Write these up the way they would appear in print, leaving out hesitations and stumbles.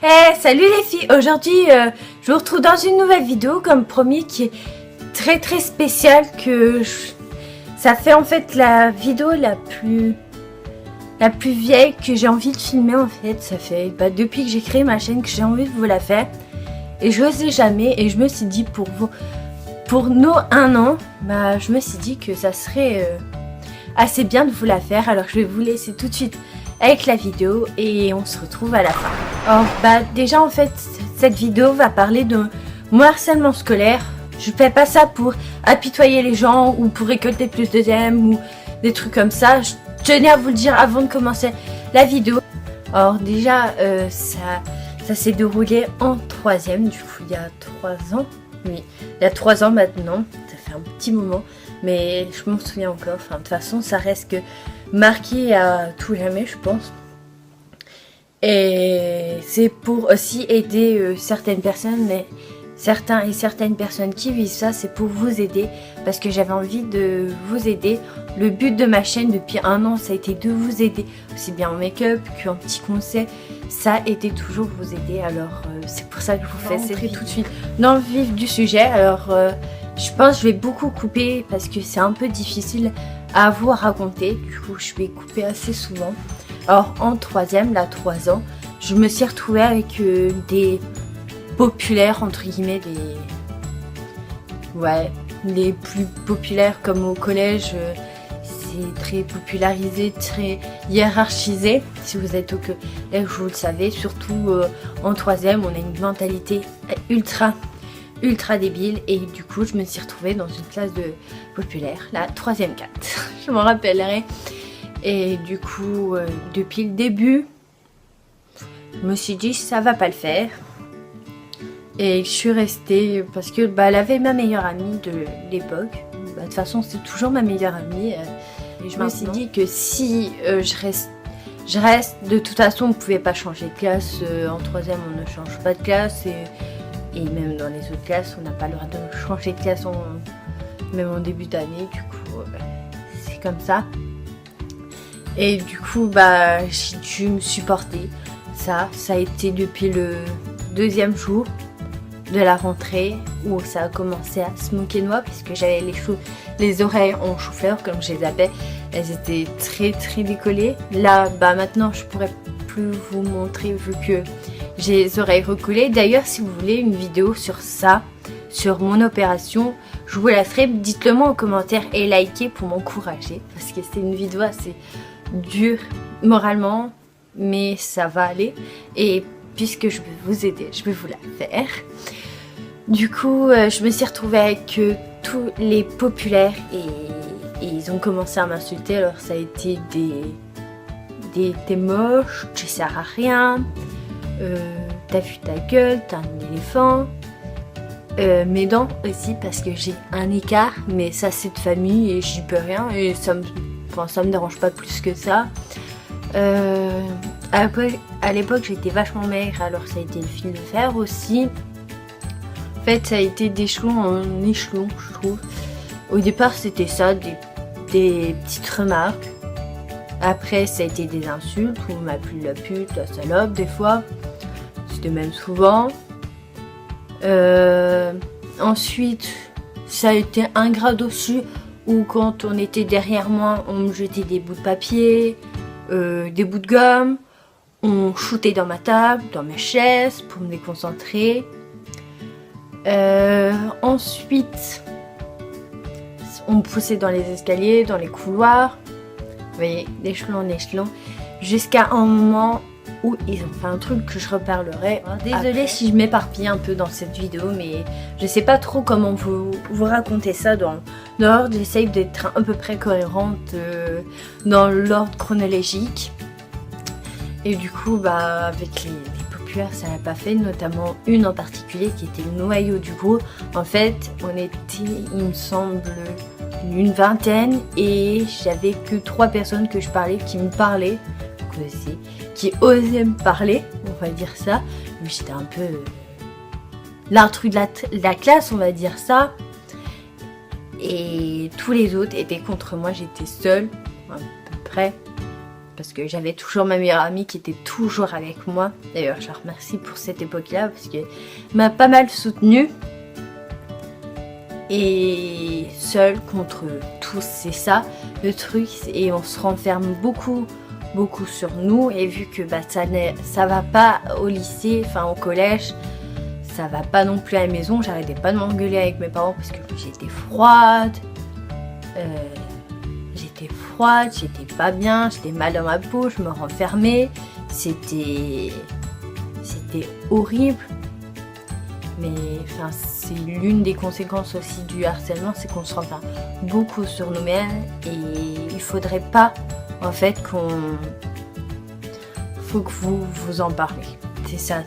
Hey, salut les filles. Aujourd'hui, je vous retrouve dans une nouvelle vidéo, comme promis, qui est très spéciale. Ça fait en fait la vidéo la plus vieille que j'ai envie de filmer en fait. Ça fait depuis que j'ai créé ma chaîne que j'ai envie de vous la faire. Et je n'osais jamais. Et je me suis dit pour nos 1 an, je me suis dit que ça serait assez bien de vous la faire. Alors je vais vous laisser tout de suite avec la vidéo et on se retrouve à la fin. Alors déjà en fait cette vidéo va parler de mon harcèlement scolaire. Je fais pas ça pour apitoyer les gens ou pour récolter plus de j'aime ou des trucs comme ça. Je tenais à vous le dire avant de commencer la vidéo. Alors déjà ça s'est déroulé en 3e, du coup il y a 3 ans. Oui, il y a 3 ans maintenant, ça fait un petit moment, mais je m'en souviens encore. Enfin de toute façon ça reste que marqué à tout jamais, je pense. Et c'est pour aussi aider certaines personnes, mais certaines personnes qui vivent ça, c'est pour vous aider, parce que j'avais envie de vous aider. Le but de ma chaîne depuis 1 an, ça a été de vous aider, aussi bien en make-up qu'en petits conseils. Ça a été toujours vous aider, alors c'est pour ça que je vous fais cette vidéo tout de suite dans le vif du sujet. Alors je pense que je vais beaucoup couper, parce que c'est un peu difficile à vous raconter, du coup je vais couper assez souvent. Alors en 3e, là 3 ans, je me suis retrouvée avec des populaires entre guillemets, les plus populaires, comme au collège. C'est très popularisé, très hiérarchisé. Si vous êtes au collège, vous le savez, surtout en 3e, on a une mentalité ultra débile, et du coup je me suis retrouvée dans une classe de populaire, la 3e 4, je m'en rappellerai. Et du coup depuis le début je me suis dit ça va pas le faire, et je suis restée parce que elle avait ma meilleure amie de l'époque. De toute façon c'est toujours ma meilleure amie, et je me suis dit que si je reste, de toute façon on pouvait pas changer de classe. En 3e on ne change pas de classe, et même dans les autres classes, on n'a pas le droit de changer de classe, même en début d'année. Du coup, c'est comme ça. Et du coup, j'ai dû me supporter. Ça a été depuis le 2e jour de la rentrée, où ça a commencé à se moquer de moi, puisque j'avais les oreilles en chou-fleur, comme je les appelle. Elles étaient très décollées. Là, maintenant, je pourrais plus vous montrer, vu que j'ai les oreilles recollées. D'ailleurs, si vous voulez une vidéo sur ça, sur mon opération, je vous la ferai. Dites-le moi en commentaire et likez pour m'encourager, parce que c'est une vidéo assez dure moralement, mais ça va aller. Et puisque je vais vous aider, je vais vous la faire. Du coup, je me suis retrouvée avec tous les populaires, et ils ont commencé à m'insulter. Alors ça a été t'es moche, tu sers à rien. T'as vu ta gueule, t'as un éléphant. Mes dents aussi, parce que j'ai un écart, mais ça c'est de famille et j'y peux rien, et ça me dérange pas plus que ça. À l'époque j'étais vachement maigre, alors ça a été le fil de fer aussi. En fait ça a été d'échelon en échelon, je trouve. Au départ c'était ça, des petites remarques. Après ça a été des insultes, où on m'appelait la pute, la salope des fois. C'était même souvent. Ensuite, ça a été un grade au-dessus, où quand on était derrière moi, on me jetait des bouts de papier, des bouts de gomme, on shootait dans ma table, dans mes chaises pour me déconcentrer. Ensuite, on me poussait dans les escaliers, dans les couloirs. Vous voyez, d'échelon en échelon, jusqu'à un moment où ils ont fait un truc que je reparlerai. Désolée si je m'éparpille un peu dans cette vidéo, mais je sais pas trop comment vous raconter ça dans l'ordre. J'essaye d'être à peu près cohérente dans l'ordre chronologique. Et du coup, avec les populaires, ça n'a pas fait, notamment une en particulier qui était le noyau du groupe. En fait, on était, il me semble, une 20aine, et j'avais que 3 personnes que je parlais, qui me parlaient, qui osaient me parler, on va dire ça. Mais j'étais un peu l'intrus de la classe, on va dire ça. Et tous les autres étaient contre moi, j'étais seule, à peu près. parce que j'avais toujours ma meilleure amie qui était toujours avec moi. D'ailleurs, je la remercie pour cette époque-là parce qu'elle m'a pas mal soutenue. Et seule contre tous, c'est ça le truc. Et on se renferme beaucoup sur nous. Et vu que ça va pas au lycée, enfin au collège, ça va pas non plus à la maison. J'arrêtais pas de m'engueuler avec mes parents parce que j'étais froide. J'étais pas bien, j'étais mal dans ma peau, je me renfermais. C'était horrible. Mais enfin, c'est l'une des conséquences aussi du harcèlement, c'est qu'on se renferme beaucoup sur nous-mêmes et il faudrait pas en fait faut que vous en parlez. C'est ça,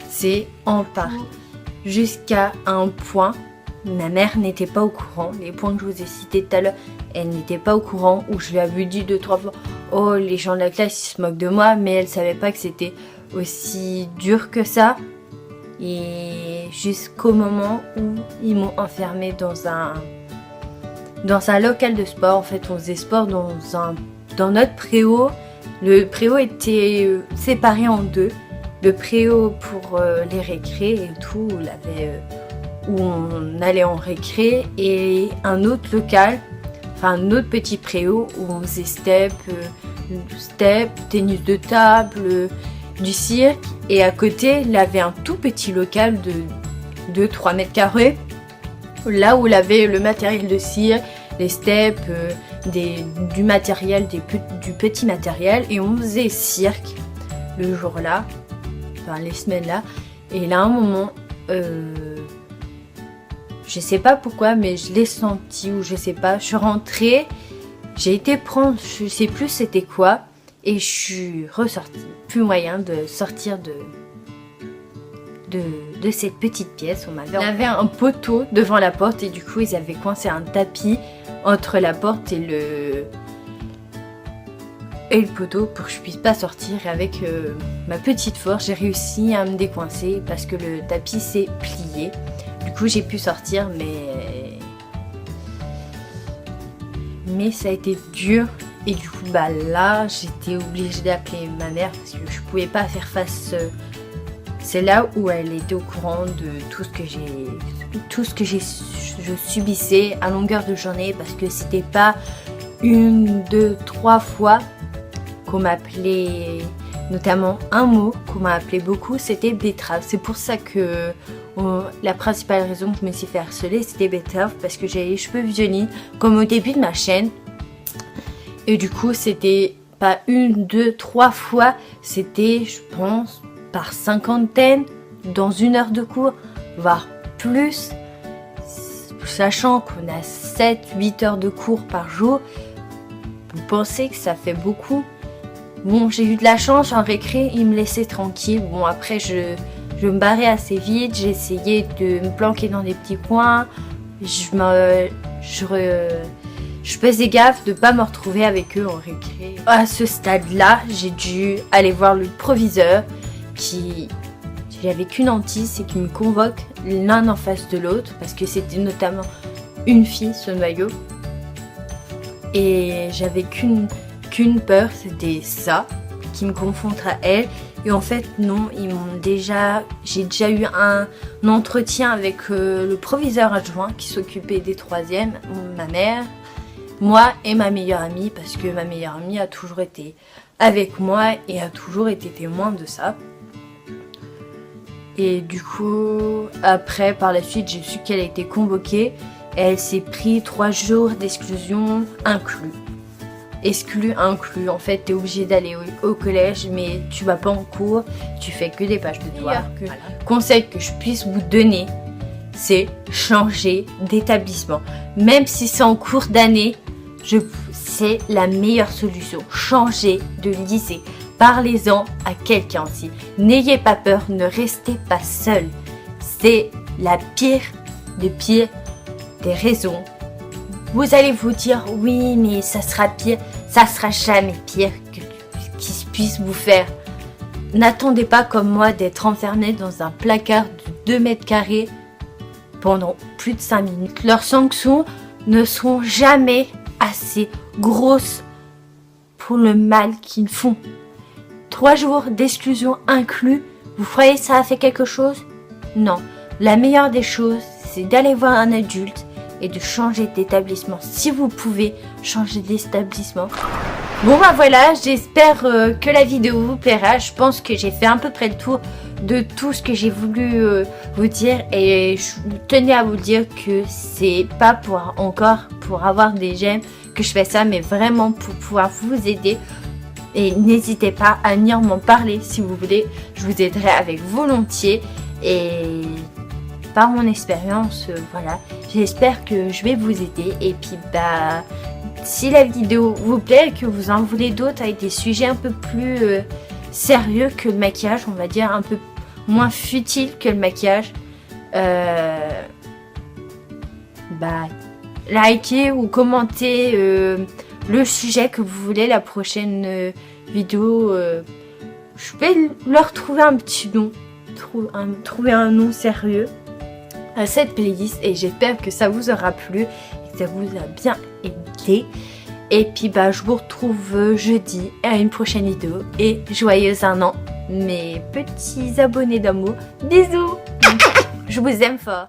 c'est en parler. Jusqu'à un point, ma mère n'était pas au courant. Les points que je vous ai cités tout à l'heure, elle n'était pas au courant, où je lui avais dit 2-3 fois « Oh, les gens de la classe, ils se moquent de moi », mais elle savait pas que c'était aussi dur que ça. Et jusqu'au moment où ils m'ont enfermée dans un local de sport. En fait, on faisait sport dans notre préau. Le préau était séparé en deux. Le préau pour les récrés et tout, où on allait en récré, et un autre local, enfin un autre petit préau où on faisait step, tennis de table, du cirque. Et à côté, il avait un tout petit local de 2-3 mètres carrés, là où il avait le matériel de cirque, les steps, du matériel, du petit matériel. Et on faisait cirque le jour-là, enfin les semaines-là. Et là, à un moment, je sais pas pourquoi, mais je l'ai senti, ou je sais pas, je suis rentrée, j'ai été prendre, je sais plus c'était quoi, et je suis ressortie. Plus moyen de sortir de cette petite pièce. On avait un poteau devant la porte et du coup ils avaient coincé un tapis entre la porte et le poteau pour que je puisse pas sortir. Et avec ma petite force, j'ai réussi à me décoincer parce que le tapis s'est plié. Du coup j'ai pu sortir, mais ça a été dur. Et du coup là j'étais obligée d'appeler ma mère parce que je pouvais pas faire face. C'est là où elle était au courant de tout ce que je subissais à longueur de journée, parce que c'était pas 1, 2, 3 fois qu'on m'appelait, notamment un mot qu'on m'a appelé beaucoup, c'était betterave. C'est pour ça que la principale raison que je me suis fait harceler, c'était betterave, parce que j'avais les cheveux violets comme au début de ma chaîne. Et du coup, c'était pas 1, 2, 3 fois, c'était, je pense, par cinquantaine dans 1 heure de cours, voire plus. Sachant qu'on a 7-8 heures de cours par jour, vous pensez que ça fait beaucoup? Bon, j'ai eu de la chance, en récré, ils me laissaient tranquille. Bon, après, je me barrais assez vite, j'essayais de me planquer dans des petits coins. Je faisais gaffe de ne pas me retrouver avec eux en récré. À ce stade-là, j'ai dû aller voir le proviseur j'avais qu'une hantise, c'est qu'il me convoque l'un en face de l'autre, parce que c'était notamment une fille, ce noyau. Et j'avais qu'une peur, c'était ça, qui me confronte à elle. Et en fait, non, j'ai déjà eu un entretien avec le proviseur adjoint qui s'occupait des 3e, ma mère, moi et ma meilleure amie, parce que ma meilleure amie a toujours été avec moi et a toujours été témoin de ça. Et du coup, après, par la suite, j'ai su qu'elle a été convoquée. Et elle s'est pris 3 jours d'exclusion inclus. Exclu, inclus. En fait, t'es obligé d'aller au collège, mais tu vas pas en cours. Tu fais que des pages de devoirs. Conseil que je puisse vous donner, c'est changer d'établissement. Même si c'est en cours d'année, c'est la meilleure solution. Changer de lycée. Parlez-en à quelqu'un aussi. N'ayez pas peur, ne restez pas seul. C'est la pire des raisons. Vous allez vous dire, oui, mais ça sera pire. Ça sera jamais pire qu'il puisse vous faire. N'attendez pas comme moi d'être enfermé dans un placard de 2 mètres carrés pendant plus de 5 minutes. Leurs sanctions ne seront jamais assez grosses pour le mal qu'ils font. 3 jours d'exclusion inclus, vous croyez que ça a fait quelque chose? Non. La meilleure des choses, c'est d'aller voir un adulte et de changer d'établissement. Si vous pouvez changer d'établissement. Bon bah voilà, j'espère que la vidéo vous plaira. Je pense que j'ai fait à peu près le tour de tout ce que j'ai voulu vous dire. Et je tenais à vous dire que c'est pas pour avoir des j'aime que je fais ça, mais vraiment pour pouvoir vous aider. Et n'hésitez pas à venir m'en parler si vous voulez. Je vous aiderai avec volontiers. Et par mon expérience, voilà, j'espère que je vais vous aider. Et puis bah, si la vidéo vous plaît et que vous en voulez d'autres avec des sujets un peu plus sérieux que le maquillage, on va dire un peu moins futile que le maquillage, bah, likez ou commentez le sujet que vous voulez, la prochaine vidéo. Je vais leur trouver un petit nom, trouver un nom sérieux à cette playlist, et j'espère que ça vous aura plu et que ça vous a bien aidé. Et puis bah, je vous retrouve jeudi à une prochaine vidéo, et joyeux 1 an mes petits abonnés d'amour. Bisous. Je vous aime fort.